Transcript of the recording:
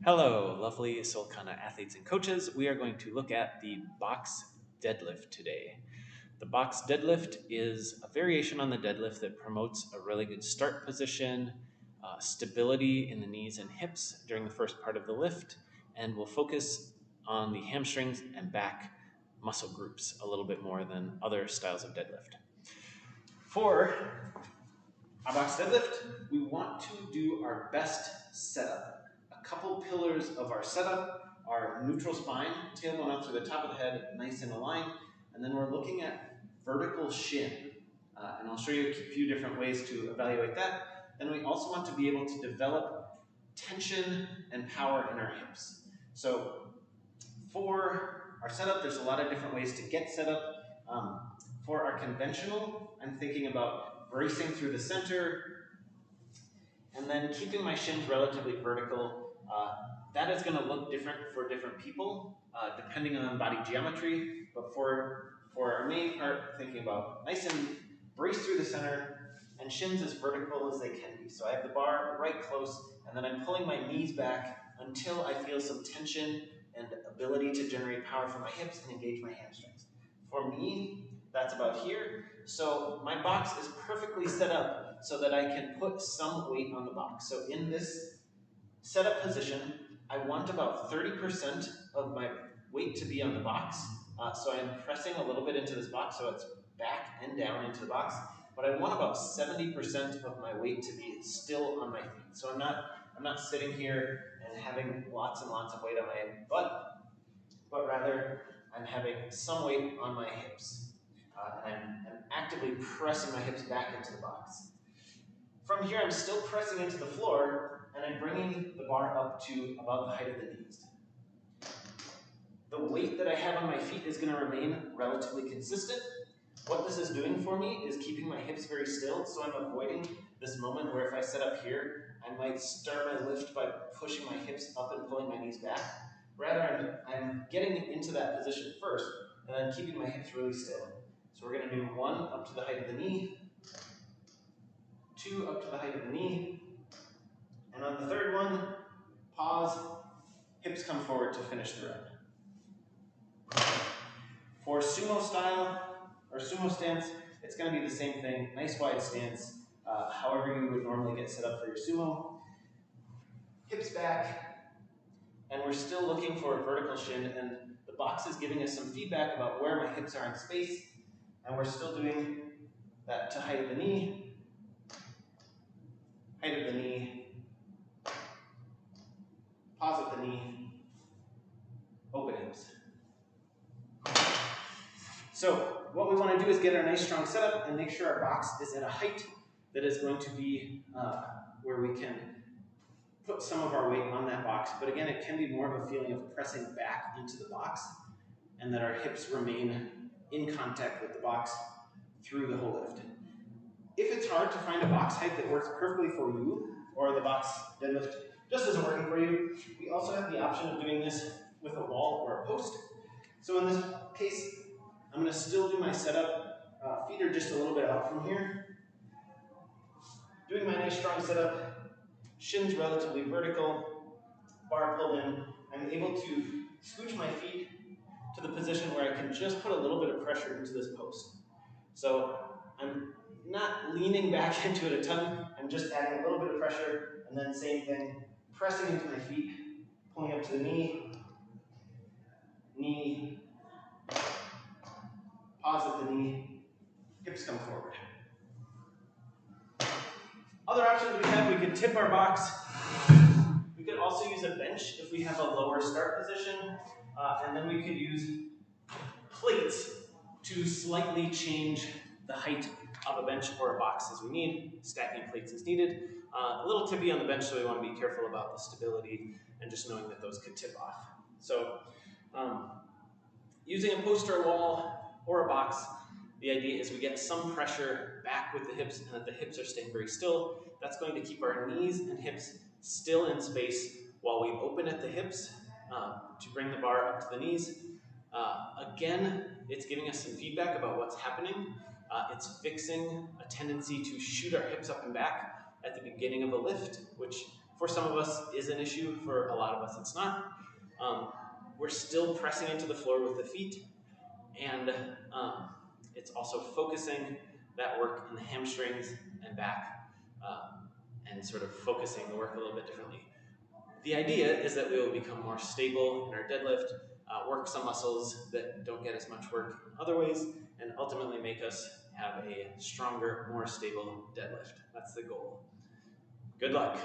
Hello, lovely Solkana athletes and coaches. We are going to look at the box deadlift today. The box deadlift is a variation on the deadlift that promotes a really good start position, stability in the knees and hips during the first part of the lift, and will focus on the hamstrings and back muscle groups a little bit more than other styles of deadlift. For our box deadlift, we want to do our best setup. A couple pillars of our setup are neutral spine, tailbone up through the top of the head, nice and aligned, and then we're looking at vertical shin. And I'll show you a few different ways to evaluate that. Then we also want to be able to develop tension and power in our hips. So for our setup, there's a lot of different ways to get set up. For our conventional, I'm thinking about bracing through the center, and then keeping my shins relatively vertical. That is going to look different for different people, depending on body geometry. But for our main part, thinking about nice and brace through the center, and shins as vertical as they can be. So I have the bar right close, and then I'm pulling my knees back until I feel some tension and ability to generate power from my hips and engage my hamstrings. For me, that's about here. So my box is perfectly set up so that I can put some weight on the box. So in this setup position, I want about 30% of my weight to be on the box. So I'm pressing a little bit into this box, so it's back and down into the box. But I want about 70% of my weight to be still on my feet. So I'm not sitting here and having lots and lots of weight on my butt, but rather I'm having some weight on my hips. And I'm actively pressing my hips back into the box. From here, I'm still pressing into the floor, and I'm bringing the bar up to about the height of the knees. The weight that I have on my feet is going to remain relatively consistent. What this is doing for me is keeping my hips very still, so I'm avoiding this moment where if I set up here, I might start my lift by pushing my hips up and pulling my knees back. Rather, I'm getting into that position first, and then keeping my hips really still. So we're going to do 1 up to the height of the knee, 2 up to the height of the knee, and on the third one, pause, hips come forward to finish the rep. For sumo style, or sumo stance, it's going to be the same thing, nice wide stance, however you would normally get set up for your sumo. Hips back, and we're still looking for a vertical shin, and the box is giving us some feedback about where my hips are in space, and we're still doing that to height of the knee, height of the knee, pause at the knee, open hips. So what we want to do is get our nice strong setup and make sure our box is at a height that is going to be where we can put some of our weight on that box. But again, it can be more of a feeling of pressing back into the box and that our hips remain in contact with the box through the whole lift. If it's hard to find a box height that works perfectly for you, or the box deadlift just isn't working for you, we also have the option of doing this with a wall or a post. So in this case, I'm going to still do my setup. Feet are just a little bit out from here. Doing my nice strong setup, shins relatively vertical, bar pulled in. I'm able to scooch my feet to the position where I can just put a little bit of pressure into this post. So I'm not leaning back into it a ton, I'm just adding a little bit of pressure, and then same thing, pressing into my feet, pulling up to the knee, knee, pause at the knee, hips come forward. Other options we have, we could tip our box. We could also use a bench if we have a lower start position, and then we could use plates to slightly change the height of a bench or a box as we need. Stacking plates is needed. A little tippy on the bench, so we want to be careful about the stability and just knowing that those could tip off. So using a post or a wall or a box, the idea is we get some pressure back with the hips and that the hips are staying very still. That's going to keep our knees and hips still in space while we open at the hips to bring the bar up to the knees. Again, it's giving us some feedback about what's happening. It's fixing a tendency to shoot our hips up and back at the beginning of a lift, which for some of us is an issue, for a lot of us it's not. Um, we're still pressing into the floor with the feet, and it's also focusing that work in the hamstrings and back, and sort of focusing the work a little bit differently. The idea is that we will become more stable in our deadlift, work some muscles that don't get as much work in other ways, and ultimately make us have a stronger, more stable deadlift. That's the goal. Good luck.